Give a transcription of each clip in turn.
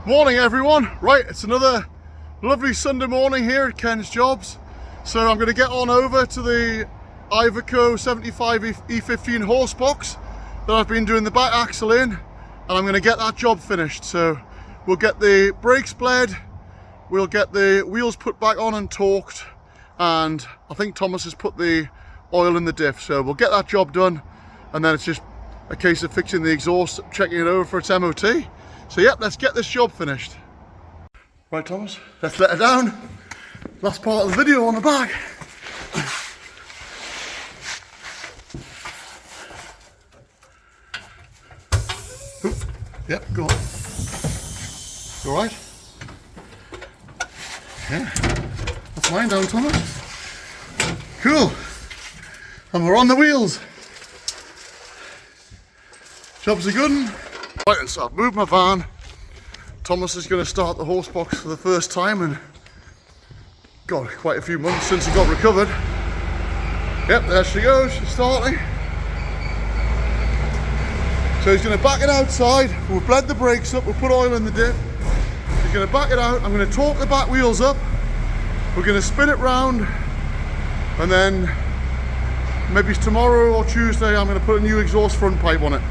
Morning everyone. Right, it's another lovely Sunday morning here at Ken's Jobs. So I'm going to get on over to the Iveco 75 E15 horse box that I've been doing the back axle in, and I'm going to get that job finished. So we'll get the brakes bled, we'll get the wheels put back on and torqued, and I think Thomas has put the oil in the diff. So we'll get that job done, and then it's just a case of fixing the exhaust, checking it over for its MOT. So yep, let's get this job finished. Right Thomas, let's let her down. Last part of the video on the back. Oops. Yep, go on. You alright? Yeah. That's mine down, Thomas. Cool. And we're on the wheels. Job's a good one. Right, so I've moved my van. Thomas is going to start the horse box for the first time in, God, quite a few months since he got recovered. Yep, there she goes, she's starting. So he's going to back it outside. We'll bled the brakes up, we'll put oil in the diff. He's going to back it out. I'm going to torque the back wheels up. We're going to spin it round, and then maybe tomorrow or Tuesday I'm going to put a new exhaust front pipe on it.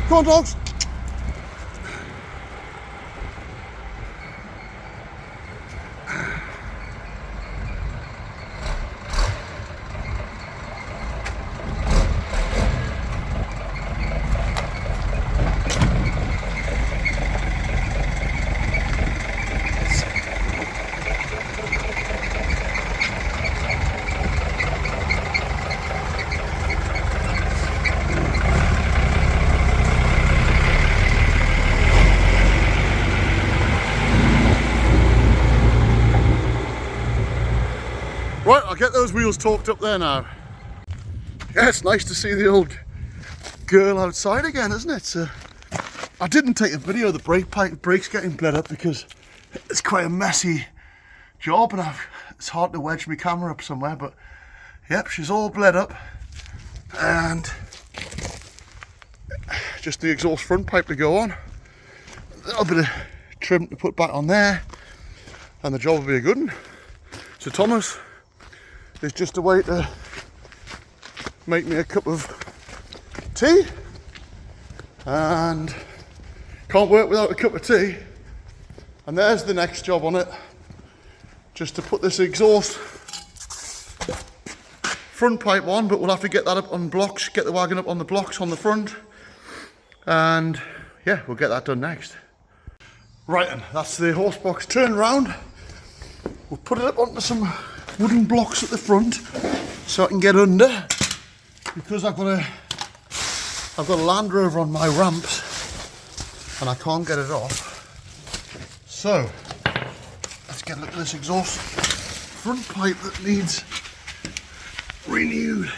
Come on, dogs. Right, I'll get those wheels torqued up there now. Yeah, it's nice to see the old girl outside again, isn't it? So, I didn't take a video of the brakes getting bled up because it's quite a messy job, and it's hard to wedge my camera up somewhere, but yep, she's all bled up, and just the exhaust front pipe to go on. A little bit of trim to put back on there, and the job will be a good one. So Thomas is just a way to make me a cup of tea, and can't work without a cup of tea. And there's the next job on it, just to put this exhaust front pipe on, but we'll have to get that up on blocks, get the wagon up on the blocks on the front, and yeah, we'll get that done next. Right then, that's the horse box turned round. We'll put it up onto some wooden blocks at the front so I can get under, because I've got a Land Rover on my ramps and I can't get it off. So let's get a look at this exhaust front pipe that needs renewed.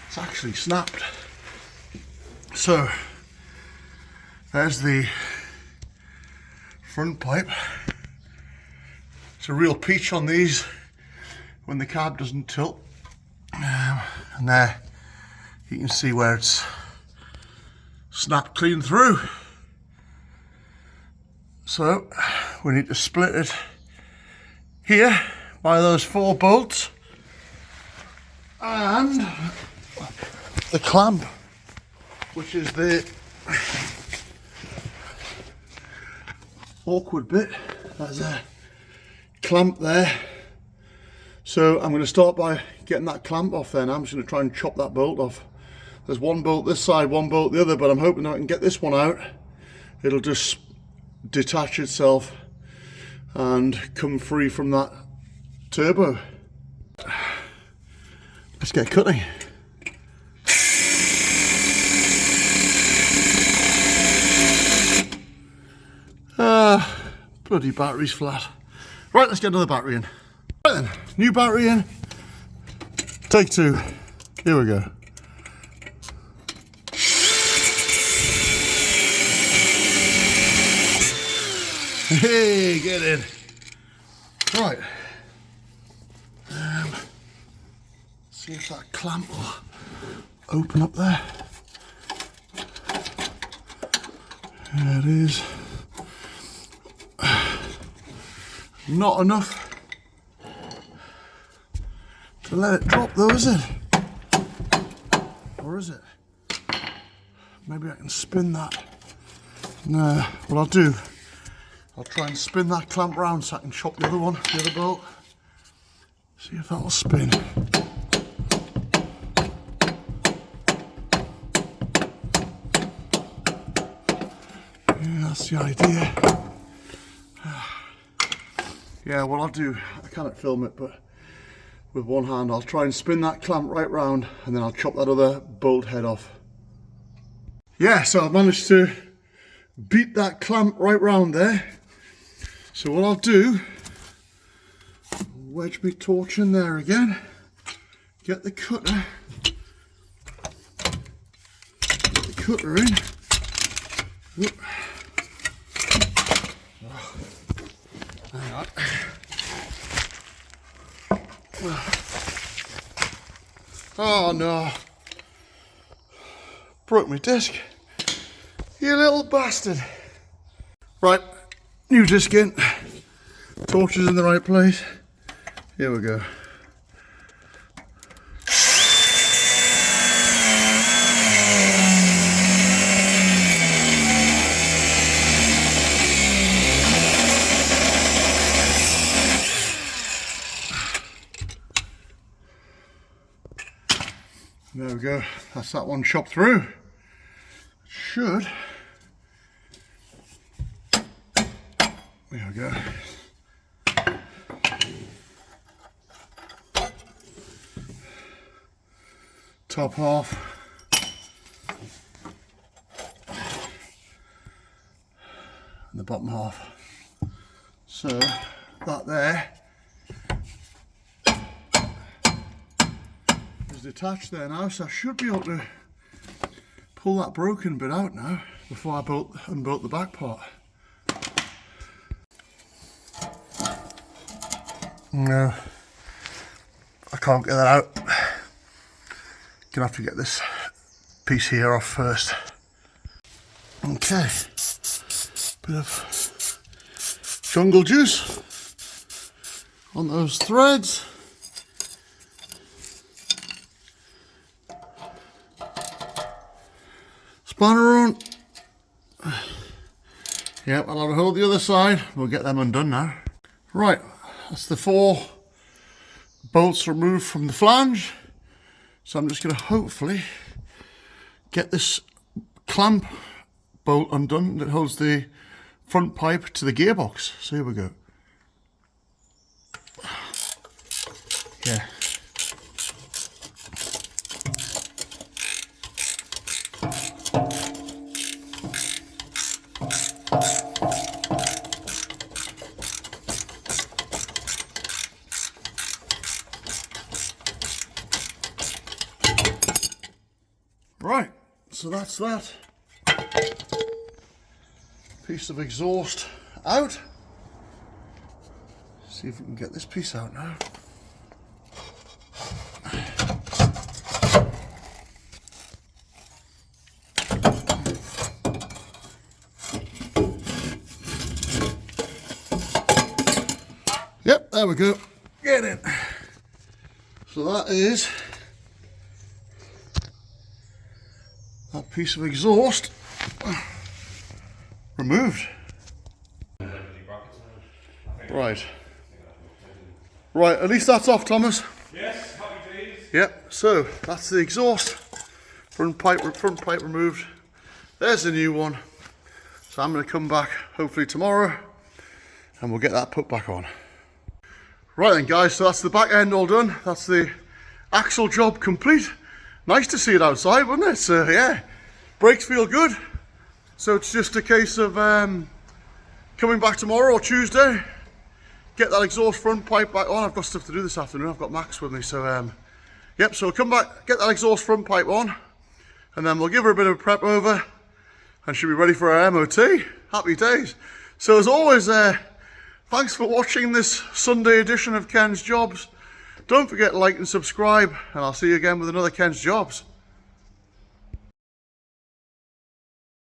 It's actually snapped. So there's the front pipe. It's a real peach on these when the cab doesn't tilt, and there you can see where it's snapped clean through. So we need to split it here by those 4 bolts, and the clamp, which is the awkward bit. There's a clamp there. So I'm going to start by getting that clamp off there now. I'm just going to try and chop that bolt off. There's one bolt this side, one bolt the other, but I'm hoping that I can get this one out. It'll just detach itself and come free from that turbo. Let's get cutting. Bloody battery's flat. Right, let's get another battery in. Right then, new battery in. Take 2. Here we go. Hey, get in. Right. See if that clamp will open up there. There it is. Not enough to let it drop though, is it? Or is it? Maybe I can spin that. No, what I'll do, I'll try and spin that clamp round so I can chop the other one, the other bolt. See if that'll spin. Yeah, that's the idea. Yeah, what I'll do, I cannot film it, but with one hand I'll try and spin that clamp right round and then I'll chop that other bolt head off. Yeah, so I've managed to beat that clamp right round there. So what I'll do, wedge my torch in there again, get the cutter in. Whoop. Hang on. Oh no, broke my disc, you little bastard. Right, new disc in, torch is in the right place, here we go. There we go, that's that one chopped through. Should. There we go. Top half. And the bottom half. So that there is detached there now, so I should be able to pull that broken bit out now before I unbolt the back part. No, I can't get that out. Gonna have to get this piece here off first. Okay, bit of jungle juice on those threads. Spanner on. Yep, I'll have a hold the other side. We'll get them undone now. Right, that's the 4 bolts removed from the flange. So I'm just going to hopefully get this clamp bolt undone that holds the front pipe to the gearbox. So here we go. Yeah. Right, so that's that piece of exhaust out. See if we can get this piece out now. Yep, there we go. Get in. So that is that piece of exhaust removed. Right. Right, at least that's off, Thomas. Yes, happy days. Yep, so that's the exhaust. Front pipe removed. There's the new one. So I'm going to come back hopefully tomorrow and we'll get that put back on. Right then guys, so that's the back end all done. That's the axle job complete. Nice to see it outside, wasn't it? So yeah, brakes feel good. So it's just a case of coming back tomorrow or Tuesday, get that exhaust front pipe back on. I've got stuff to do this afternoon. I've got Max with me, so yep. So come back, get that exhaust front pipe on, and then we'll give her a bit of a prep over, and she'll be ready for our MOT. Happy days. So as always, thanks for watching this Sunday edition of Ken's Jobs. Don't forget to like and subscribe, and I'll see you again with another Ken's Jobs.